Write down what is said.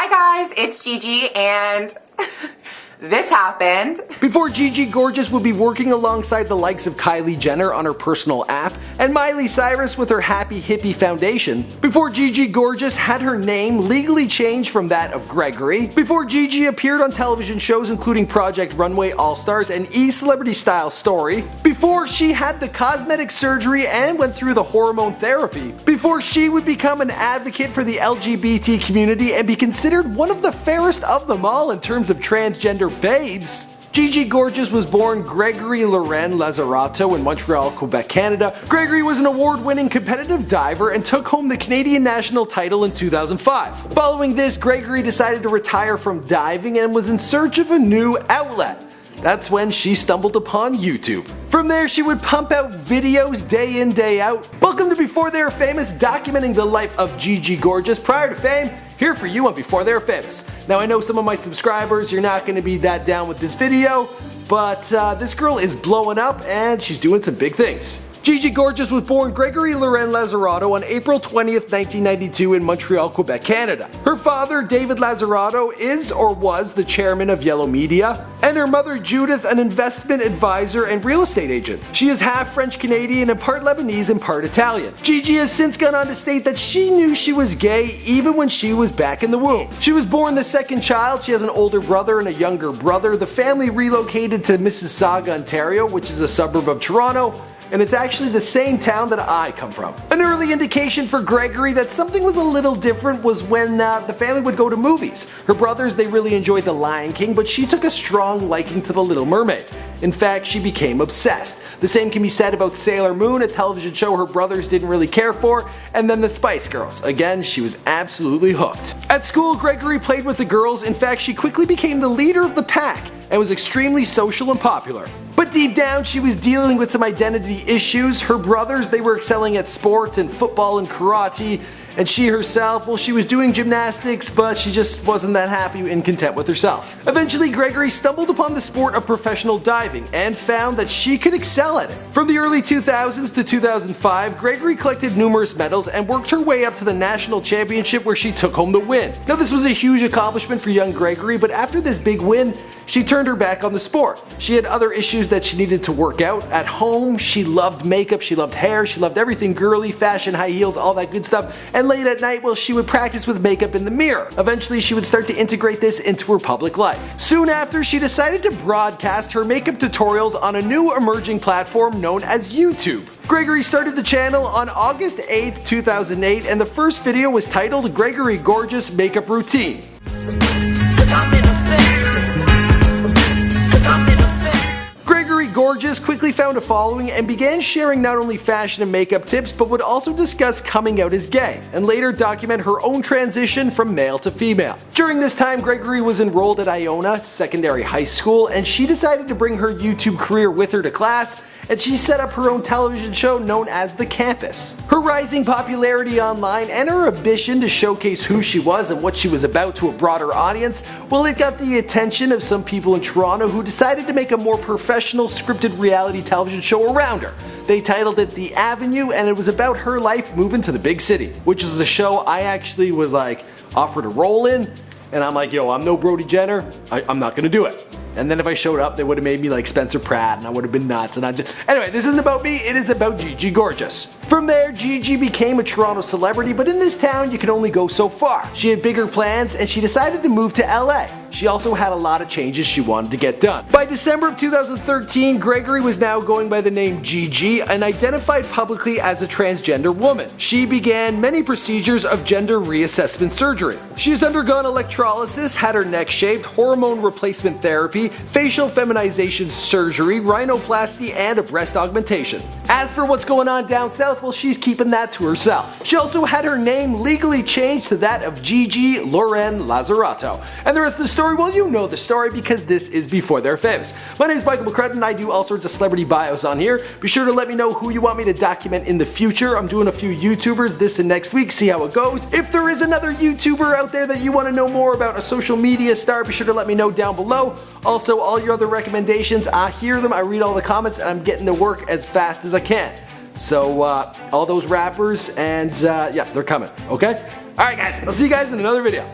Hi guys, it's Gigi and this happened. Before Gigi Gorgeous would be working alongside the likes of Kylie Jenner on her personal app and Miley Cyrus with her Happy Hippie Foundation. Before Gigi Gorgeous had her name legally changed from that of Gregory. Before Gigi appeared on television shows including Project Runway All-Stars and E! Style Story. Before she had the cosmetic surgery and went through the hormone therapy. Before she would become an advocate for the LGBT community and be considered one of the fairest of them all in terms of transgender babes. Gigi Gorgeous was born Gregory Loren Lazzarato in Montreal, Quebec, Canada. Gregory was an award-winning competitive diver and took home the Canadian national title in 2005. Following this, Gregory decided to retire from diving and was in search of a new outlet. That's when she stumbled upon YouTube. From there, she would pump out videos day in, day out. Welcome to Before They Were Famous, documenting the life of Gigi Gorgeous prior to fame, here for you on Before They Were Famous. Now I know some of my subscribers, you're not going to be that down with this video, but this girl is blowing up and she's doing some big things. Gigi Gorgeous was born Gregory Loren Lazzarato on April 20th, 1992 in Montreal, Quebec, Canada. Her father, David Lazzarato, is or was the chairman of Yellow Media, and her mother, Judith, an investment advisor and real estate agent. She is half French-Canadian and part Lebanese and part Italian. Gigi has since gone on to state that she knew she was gay even when she was back in the womb. She was born the second child. She has an older brother and a younger brother. The family relocated to Mississauga, Ontario, which is a suburb of Toronto, and it's actually the same town that I come from. An early indication for Gregory that something was a little different was when the family would go to movies. Her brothers, they really enjoyed The Lion King, but she took a strong liking to The Little Mermaid. In fact, she became obsessed. The same can be said about Sailor Moon, a television show her brothers didn't really care for, and then the Spice Girls. Again, she was absolutely hooked. At school, Gregory played with the girls. In fact, she quickly became the leader of the pack and was extremely social and popular. But deep down, she was dealing with some identity issues. Her brothers, they were excelling at sports and football and karate, and she herself, well, she was doing gymnastics, but she just wasn't that happy and content with herself. Eventually, Gregory stumbled upon the sport of professional diving and found that she could excel at it. From the early 2000s to 2005, Gregory collected numerous medals and worked her way up to the national championship where she took home the win. Now, this was a huge accomplishment for young Gregory, but after this big win, she turned her back on the sport. She had other issues that she needed to work out. At home, she loved makeup, she loved hair, she loved everything girly, fashion, high heels, all that good stuff. And late at night, well, she would practice with makeup in the mirror. Eventually, she would start to integrate this into her public life. Soon after, she decided to broadcast her makeup tutorials on a new emerging platform known as YouTube. Gregory started the channel on August 8th, 2008, and the first video was titled Gregory Gorgeous Makeup Routine. Gregory Gorgeous quickly found a following and began sharing not only fashion and makeup tips, but would also discuss coming out as gay, and later document her own transition from male to female. During this time, Gregory was enrolled at Iona Secondary High School, and she decided to bring her YouTube career with her to class, and she set up her own television show known as The Campus. Her rising popularity online and her ambition to showcase who she was and what she was about to a broader audience, well, it got the attention of some people in Toronto who decided to make a more professional scripted reality television show around her. They titled it The Avenue, and it was about her life moving to the big city, which was a show I actually was like offered a role in, and I'm like, yo, I'm no Brody Jenner, I'm not gonna do it. And then if I showed up, they would have made me like Spencer Pratt and I would have been nuts. And anyway, this isn't about me, it is about Gigi Gorgeous. From there, Gigi became a Toronto celebrity, but in this town you can only go so far. She had bigger plans and she decided to move to LA. She also had a lot of changes she wanted to get done. By December of 2013, Gregory was now going by the name Gigi and identified publicly as a transgender woman. She began many procedures of gender reassessment surgery. She has undergone electrolysis, had her neck shaved, hormone replacement therapy, facial feminization surgery, rhinoplasty, and a breast augmentation. As for what's going on down south, well, she's keeping that to herself. She also had her name legally changed to that of Gigi Loren Lazzarato. And the rest of the story, well, you know the story because this is Before They're Famous. My name is Michael McCrudden and I do all sorts of celebrity bios on here. Be sure to let me know who you want me to document in the future. I'm doing a few YouTubers this and next week, see how it goes. If there is another YouTuber out there that you want to know more about, a social media star, be sure to let me know down below. Also, all your other recommendations, I hear them, I read all the comments, and I'm getting to work as fast as I can. So, all those rappers, and yeah, they're coming, okay? Alright guys, I'll see you guys in another video.